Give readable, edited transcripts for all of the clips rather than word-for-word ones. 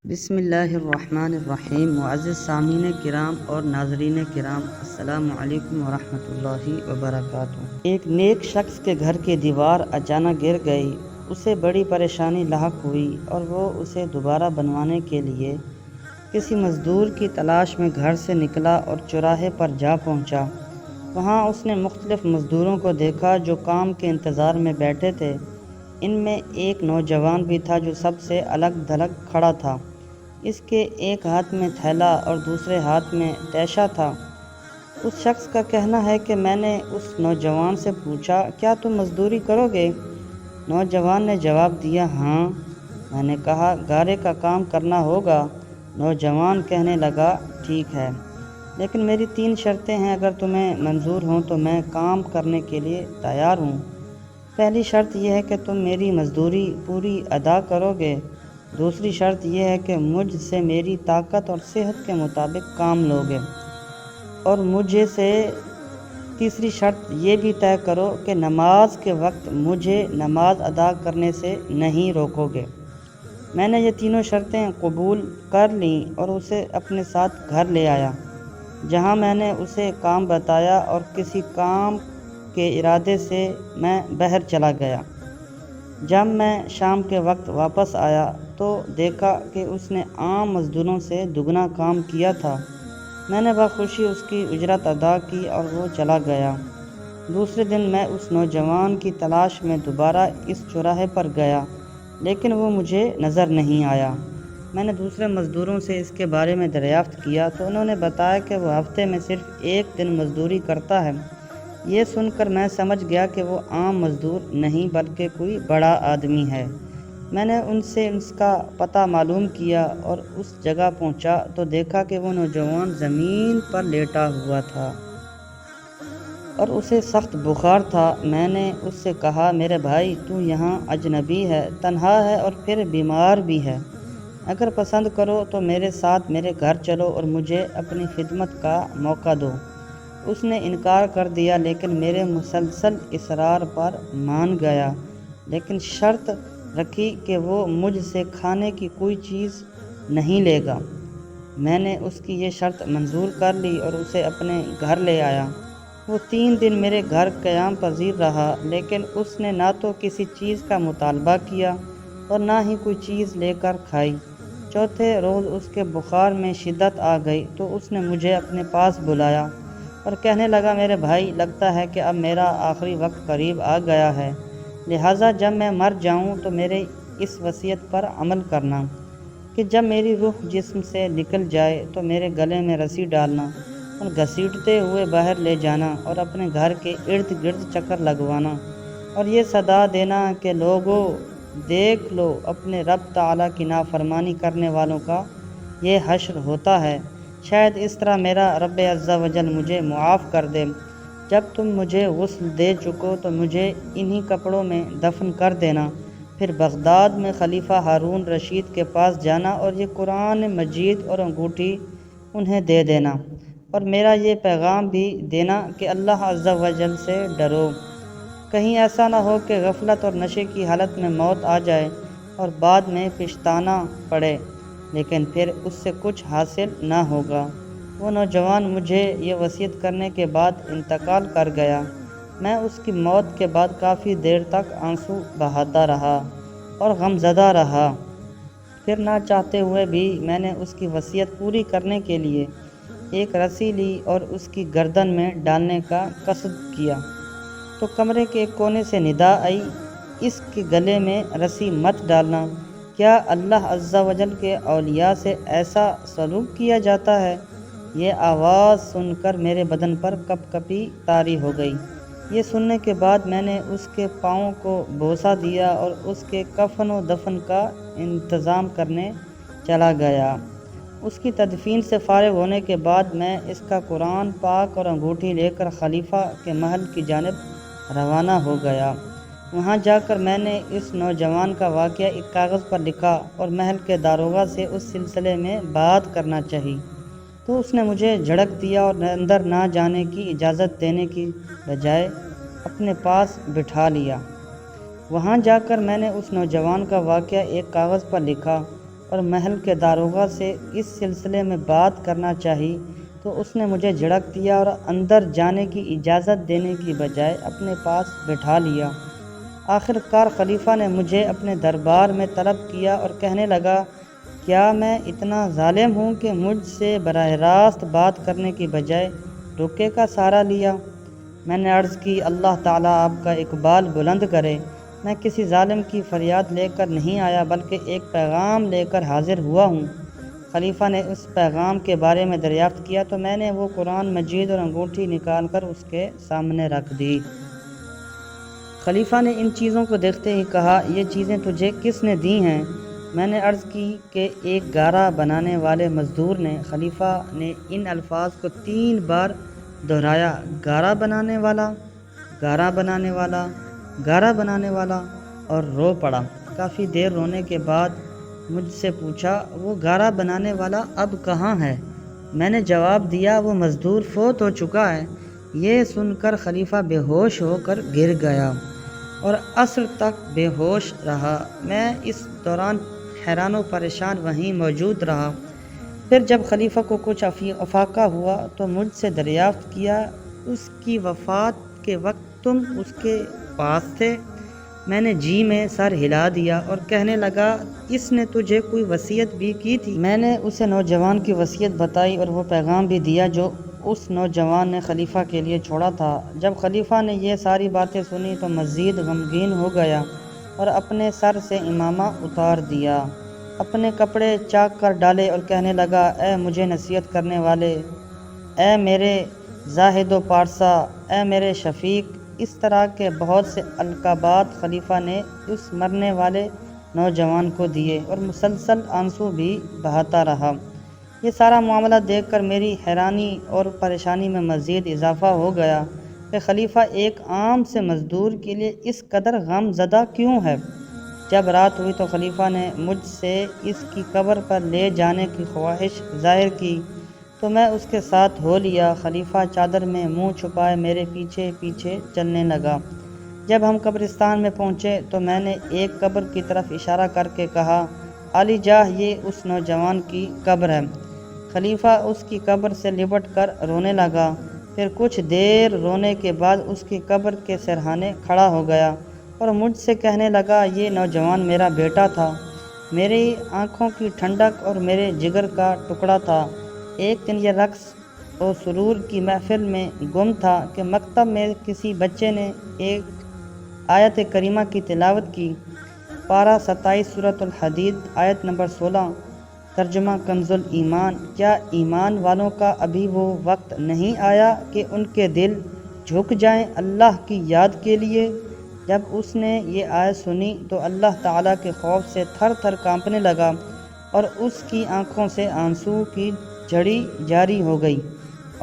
بسم اللہ الرحمن الرحیم۔ معزز سامعین کرام اور ناظرین کرام، السلام علیکم ورحمۃ اللہ وبرکاتہ۔ ایک نیک شخص کے گھر کی دیوار اچانک گر گئی۔ اسے بڑی پریشانی لاحق ہوئی اور وہ اسے دوبارہ بنوانے کے لیے کسی مزدور کی تلاش میں گھر سے نکلا اور چوراہے پر جا پہنچا۔ وہاں اس نے مختلف مزدوروں کو دیکھا جو کام کے انتظار میں بیٹھے تھے۔ ان میں ایک نوجوان بھی تھا جو سب سے الگ تھلگ کھڑا تھا۔ اس کے ایک ہاتھ میں تھیلا اور دوسرے ہاتھ میں تیشہ تھا۔ اس شخص کا کہنا ہے کہ میں نے اس نوجوان سے پوچھا، کیا تم مزدوری کرو گے؟ نوجوان نے جواب دیا، ہاں۔ میں نے کہا، گارے کا کام کرنا ہوگا؟ نوجوان کہنے لگا، ٹھیک ہے، لیکن میری 3 شرطیں ہیں، اگر تمہیں منظور ہوں تو میں کام کرنے کے لیے تیار ہوں۔ پہلی شرط یہ ہے کہ تم میری مزدوری پوری ادا کرو گے۔ دوسری شرط یہ ہے کہ مجھ سے میری طاقت اور صحت کے مطابق کام لوگے، اور مجھے سے تیسری شرط یہ بھی طے کرو کہ نماز کے وقت مجھے نماز ادا کرنے سے نہیں روکو گے۔ میں نے یہ تینوں شرطیں قبول کر لیں اور اسے اپنے ساتھ گھر لے آیا، جہاں میں نے اسے کام بتایا اور کسی کام کے ارادے سے میں باہر چلا گیا۔ جب میں شام کے وقت واپس آیا تو دیکھا کہ اس نے عام مزدوروں سے دگنا کام کیا تھا۔ میں نے بخوشی اس کی اجرت ادا کی اور وہ چلا گیا۔ دوسرے دن میں اس نوجوان کی تلاش میں دوبارہ اس چوراہے پر گیا، لیکن وہ مجھے نظر نہیں آیا۔ میں نے دوسرے مزدوروں سے اس کے بارے میں دریافت کیا تو انہوں نے بتایا کہ وہ ہفتے میں صرف 1 دن مزدوری کرتا ہے۔ یہ سن کر میں سمجھ گیا کہ وہ عام مزدور نہیں بلکہ کوئی بڑا آدمی ہے۔ میں نے ان سے اس کا پتہ معلوم کیا اور اس جگہ پہنچا تو دیکھا کہ وہ نوجوان زمین پر لیٹا ہوا تھا اور اسے سخت بخار تھا۔ میں نے اس سے کہا، میرے بھائی، تو یہاں اجنبی ہے، تنہا ہے اور پھر بیمار بھی ہے۔ اگر پسند کرو تو میرے ساتھ میرے گھر چلو اور مجھے اپنی خدمت کا موقع دو۔ اس نے انکار کر دیا، لیکن میرے مسلسل اصرار پر مان گیا، لیکن شرط رکھی کہ وہ مجھ سے کھانے کی کوئی چیز نہیں لے گا۔ میں نے اس کی یہ شرط منظور کر لی اور اسے اپنے گھر لے آیا۔ وہ 3 دن میرے گھر قیام پذیر رہا، لیکن اس نے نہ تو کسی چیز کا مطالبہ کیا اور نہ ہی کوئی چیز لے کر کھائی۔ چوتھے روز اس کے بخار میں شدت آ گئی تو اس نے مجھے اپنے پاس بلایا اور کہنے لگا، میرے بھائی، لگتا ہے کہ اب میرا آخری وقت قریب آ گیا ہے، لہٰذا جب میں مر جاؤں تو میرے اس وصیت پر عمل کرنا کہ جب میری روح جسم سے نکل جائے تو میرے گلے میں رسی ڈالنا اور گھسیٹتے ہوئے باہر لے جانا اور اپنے گھر کے ارد گرد چکر لگوانا اور یہ صدا دینا کہ لوگوں، دیکھ لو، اپنے رب تعالیٰ کی نافرمانی کرنے والوں کا یہ حشر ہوتا ہے۔ شاید اس طرح میرا رب عز و جل مجھے معاف کر دے۔ جب تم مجھے غسل دے چکو تو مجھے انہی کپڑوں میں دفن کر دینا، پھر بغداد میں خلیفہ ہارون رشید کے پاس جانا اور یہ قرآن مجید اور انگوٹھی انہیں دے دینا، اور میرا یہ پیغام بھی دینا کہ اللہ عز و جل سے ڈرو۔ کہیں ایسا نہ ہو کہ غفلت اور نشے کی حالت میں موت آ جائے اور بعد میں پچھتانا پڑے، لیکن پھر اس سے کچھ حاصل نہ ہوگا۔ وہ نوجوان مجھے یہ وصیت کرنے کے بعد انتقال کر گیا۔ میں اس کی موت کے بعد کافی دیر تک آنسو بہاتا رہا اور غمزدہ رہا۔ پھر نہ چاہتے ہوئے بھی میں نے اس کی وصیت پوری کرنے کے لیے ایک رسی لی اور اس کی گردن میں ڈالنے کا قصد کیا تو کمرے کے ایک کونے سے ندا آئی، اس کے گلے میں رسی مت ڈالنا۔ کیا اللہ عز و جل کے اولیاء سے ایسا سلوک کیا جاتا ہے؟ یہ آواز سن کر میرے بدن پر کپ کپی طاری ہو گئی۔ یہ سننے کے بعد میں نے اس کے پاؤں کو بوسہ دیا اور اس کے کفن و دفن کا انتظام کرنے چلا گیا۔ اس کی تدفین سے فارغ ہونے کے بعد میں اس کا قرآن پاک اور انگوٹھی لے کر خلیفہ کے محل کی جانب روانہ ہو گیا۔ وہاں جا کر میں نے اس نوجوان کا واقعہ ایک کاغذ پر لکھا اور محل کے داروغہ سے اس سلسلے میں بات کرنا چاہی تو اس نے مجھے جھڑک دیا اور اندر نہ جانے کی اجازت دینے کی بجائے اپنے پاس بٹھا لیا۔ وہاں جا کر میں نے اس نوجوان کا واقعہ ایک کاغذ پر لکھا اور محل کے داروغہ سے اس سلسلے میں بات کرنا چاہی تو اس نے مجھے جھڑک دیا اور اندر جانے کی اجازت دینے کی بجائے اپنے پاس بٹھا لیا۔ آخر کار خلیفہ نے مجھے اپنے دربار میں طلب کیا اور کہنے لگا، کیا میں اتنا ظالم ہوں کہ مجھ سے براہ راست بات کرنے کی بجائے رقیہ کا سہارا لیا؟ میں نے عرض کی، اللہ تعالیٰ آپ کا اقبال بلند کرے، میں کسی ظالم کی فریاد لے کر نہیں آیا بلکہ ایک پیغام لے کر حاضر ہوا ہوں۔ خلیفہ نے اس پیغام کے بارے میں دریافت کیا تو میں نے وہ قرآن مجید اور انگوٹھی نکال کر اس کے سامنے رکھ دی۔ خلیفہ نے ان چیزوں کو دیکھتے ہی کہا، یہ چیزیں تجھے کس نے دی ہیں؟ میں نے عرض کی کہ ایک گارا بنانے والے مزدور نے۔ خلیفہ نے ان الفاظ کو 3 بار دہرایا، گارا بنانے والا، گارا بنانے والا، گارا بنانے والا، اور رو پڑا۔ کافی دیر رونے کے بعد مجھ سے پوچھا، وہ گارا بنانے والا اب کہاں ہے؟ میں نے جواب دیا، وہ مزدور فوت ہو چکا ہے۔ یہ سن کر خلیفہ بے ہوش ہو کر گر گیا اور عصر تک بے ہوش رہا۔ میں اس دوران حیران و پریشان وہیں موجود رہا۔ پھر جب خلیفہ کو کچھ افاقہ ہوا تو مجھ سے دریافت کیا، اس کی وفات کے وقت تم اس کے پاس تھے؟ میں نے جی میں سر ہلا دیا اور کہنے لگا، اس نے تجھے کوئی وصیت بھی کی تھی؟ میں نے اسے نوجوان کی وصیت بتائی اور وہ پیغام بھی دیا جو اس نوجوان نے خلیفہ کے لیے چھوڑا تھا۔ جب خلیفہ نے یہ ساری باتیں سنی تو مزید غمگین ہو گیا اور اپنے سر سے عمامہ اتار دیا، اپنے کپڑے چاک کر ڈالے اور کہنے لگا، اے مجھے نصیحت کرنے والے، اے میرے زاہد و پارسا، اے میرے شفیق۔ اس طرح کے بہت سے القابات خلیفہ نے اس مرنے والے نوجوان کو دیے اور مسلسل آنسو بھی بہاتا رہا۔ یہ سارا معاملہ دیکھ کر میری حیرانی اور پریشانی میں مزید اضافہ ہو گیا کہ خلیفہ ایک عام سے مزدور کے لیے اس قدر غم زدہ کیوں ہے؟ جب رات ہوئی تو خلیفہ نے مجھ سے اس کی قبر پر لے جانے کی خواہش ظاہر کی تو میں اس کے ساتھ ہو لیا۔ خلیفہ چادر میں منہ چھپائے میرے پیچھے پیچھے چلنے لگا۔ جب ہم قبرستان میں پہنچے تو میں نے ایک قبر کی طرف اشارہ کر کے کہا، علی جاہ، یہ اس نوجوان کی قبر ہے۔ خلیفہ اس کی قبر سے لپٹ کر رونے لگا۔ پھر کچھ دیر رونے کے بعد اس کی قبر کے سرہانے کھڑا ہو گیا اور مجھ سے کہنے لگا، یہ نوجوان میرا بیٹا تھا، میری آنکھوں کی ٹھنڈک اور میرے جگر کا ٹکڑا تھا۔ ایک دن یہ رقص و سرور کی محفل میں گم تھا کہ مکتب میں کسی بچے نے ایک آیت کریمہ کی تلاوت کی۔ پارہ 27 سورۃ الحدید، آیت نمبر 16، ترجمہ کنز الایمان۔ کیا ایمان والوں کا ابھی وہ وقت نہیں آیا کہ ان کے دل جھک جائیں اللہ کی یاد کے لیے؟ جب اس نے یہ آیت سنی تو اللہ تعالیٰ کے خوف سے تھر تھر کانپنے لگا اور اس کی آنکھوں سے آنسو کی جھڑی جاری ہو گئی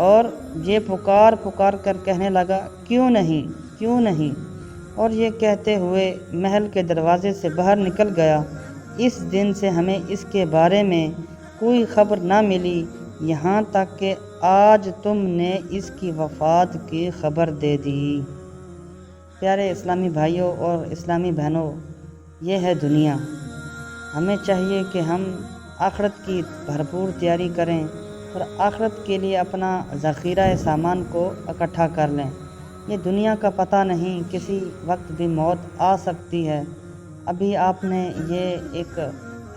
اور یہ پکار پکار کر کہنے لگا، کیوں نہیں، کیوں نہیں، اور یہ کہتے ہوئے محل کے دروازے سے باہر نکل گیا۔ اس دن سے ہمیں اس کے بارے میں کوئی خبر نہ ملی یہاں تک کہ آج تم نے اس کی وفات کی خبر دے دی۔ پیارے اسلامی بھائیوں اور اسلامی بہنوں، یہ ہے دنیا۔ ہمیں چاہیے کہ ہم آخرت کی بھرپور تیاری کریں اور آخرت کے لیے اپنا ذخیرہ سامان کو اکٹھا کر لیں۔ یہ دنیا کا پتہ نہیں، کسی وقت بھی موت آ سکتی ہے۔ ابھی آپ نے یہ ایک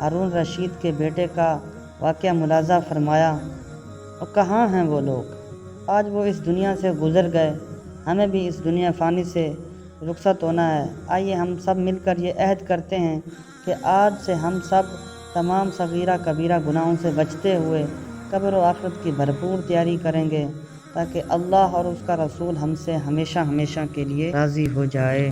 ہارون رشید کے بیٹے کا واقعہ ملاحظہ فرمایا، اور کہاں ہیں وہ لوگ؟ آج وہ اس دنیا سے گزر گئے۔ ہمیں بھی اس دنیا فانی سے رخصت ہونا ہے۔ آئیے ہم سب مل کر یہ عہد کرتے ہیں کہ آج سے ہم سب تمام صغیرہ کبیرہ گناہوں سے بچتے ہوئے قبر و آخرت کی بھرپور تیاری کریں گے تاکہ اللہ اور اس کا رسول ہم سے ہمیشہ ہمیشہ کے لیے راضی ہو جائے۔